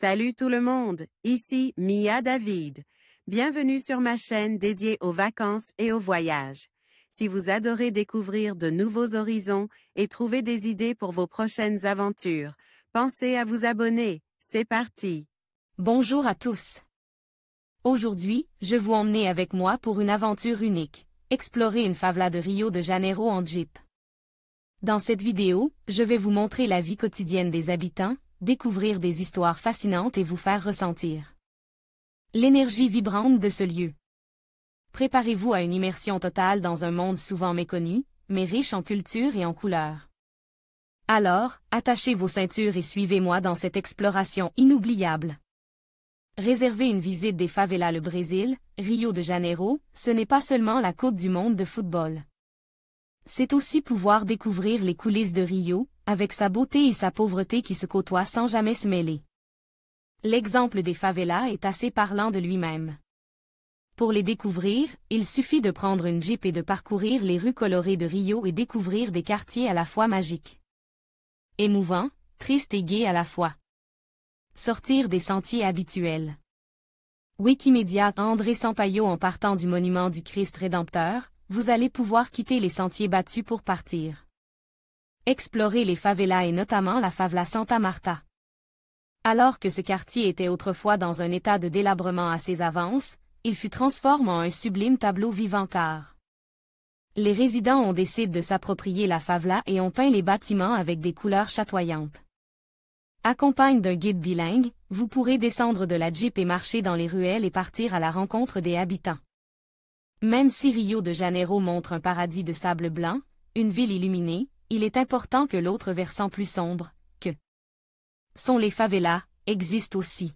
Salut tout le monde, ici Mia David. Bienvenue sur ma chaîne dédiée aux vacances et aux voyages. Si vous adorez découvrir de nouveaux horizons et trouver des idées pour vos prochaines aventures, pensez à vous abonner. C'est parti! Bonjour à tous. Aujourd'hui, je vous emmener avec moi pour une aventure unique, explorer une favela de Rio de Janeiro en Jeep. Dans cette vidéo, je vais vous montrer la vie quotidienne des habitants, découvrir des histoires fascinantes et vous faire ressentir l'énergie vibrante de ce lieu. Préparez-vous à une immersion totale dans un monde souvent méconnu, mais riche en culture et en couleurs. Alors, attachez vos ceintures et suivez-moi dans cette exploration inoubliable. Réserver une visite des favelas le Brésil, Rio de Janeiro, ce n'est pas seulement la Coupe du monde de football. C'est aussi pouvoir découvrir les coulisses de Rio, avec sa beauté et sa pauvreté qui se côtoient sans jamais se mêler. L'exemple des favelas est assez parlant de lui-même. Pour les découvrir, il suffit de prendre une Jeep et de parcourir les rues colorées de Rio et découvrir des quartiers à la fois magiques, émouvants, tristes et gais à la fois. Sortir des sentiers habituels. Wikimedia André Sampaio. En partant du monument du Christ Rédempteur, vous allez pouvoir quitter les sentiers battus pour partir. Explorer les favelas et notamment la favela Santa Marta. Alors que ce quartier était autrefois dans un état de délabrement à ses avances, il fut transformé en un sublime tableau vivant car les résidents ont décidé de s'approprier la favela et ont peint les bâtiments avec des couleurs chatoyantes. Accompagne d'un guide bilingue, vous pourrez descendre de la Jeep et marcher dans les ruelles et partir à la rencontre des habitants. Même si Rio de Janeiro montre un paradis de sable blanc, une ville illuminée, il est important que l'autre versant plus sombre, que sont les favelas, existe aussi.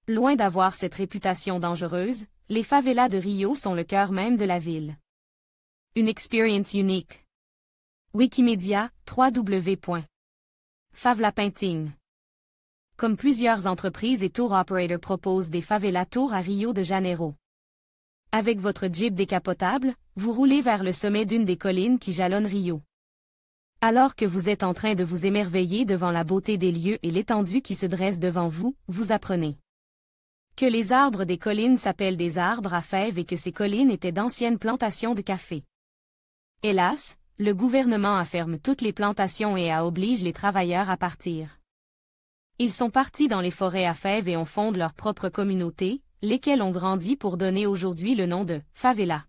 Loin d'avoir cette réputation dangereuse, les favelas de Rio sont le cœur même de la ville. Une expérience unique. Wikimedia, www.favela Painting. Comme plusieurs entreprises et tour operators proposent des favelas tours à Rio de Janeiro. Avec votre Jeep décapotable, vous roulez vers le sommet d'une des collines qui jalonnent Rio. Alors que vous êtes en train de vous émerveiller devant la beauté des lieux et l'étendue qui se dresse devant vous, vous apprenez que les arbres des collines s'appellent des arbres à fèves et que ces collines étaient d'anciennes plantations de café. Hélas, le gouvernement ferme toutes les plantations et oblige les travailleurs à partir. Ils sont partis dans les forêts à fèves et ont fondé leur propre communauté, lesquelles ont grandi pour donner aujourd'hui le nom de favela.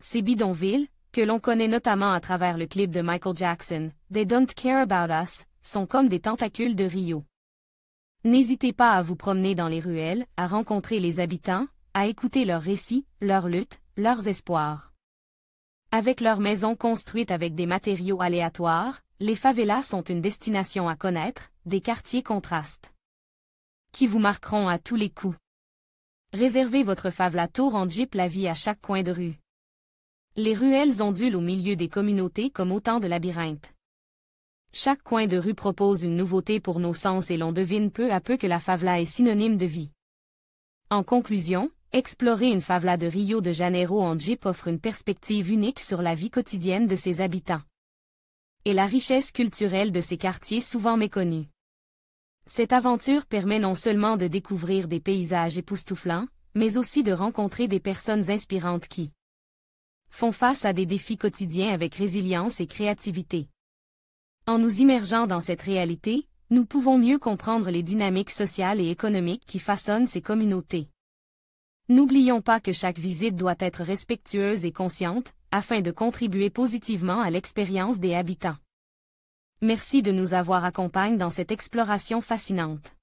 Ces bidonvilles, que l'on connaît notamment à travers le clip de Michael Jackson, They Don't Care About Us, sont comme des tentacules de Rio. N'hésitez pas à vous promener dans les ruelles, à rencontrer les habitants, à écouter leurs récits, leurs luttes, leurs espoirs. Avec leurs maisons construites avec des matériaux aléatoires, les favelas sont une destination à connaître, des quartiers contrastes qui vous marqueront à tous les coups. Réservez votre favela tour en Jeep la vie à chaque coin de rue. Les ruelles ondulent au milieu des communautés comme autant de labyrinthes. Chaque coin de rue propose une nouveauté pour nos sens et l'on devine peu à peu que la favela est synonyme de vie. En conclusion, explorer une favela de Rio de Janeiro en Jeep offre une perspective unique sur la vie quotidienne de ses habitants et la richesse culturelle de ces quartiers souvent méconnus. Cette aventure permet non seulement de découvrir des paysages époustouflants, mais aussi de rencontrer des personnes inspirantes qui font face à des défis quotidiens avec résilience et créativité. En nous immergeant dans cette réalité, nous pouvons mieux comprendre les dynamiques sociales et économiques qui façonnent ces communautés. N'oublions pas que chaque visite doit être respectueuse et consciente, afin de contribuer positivement à l'expérience des habitants. Merci de nous avoir accompagnés dans cette exploration fascinante.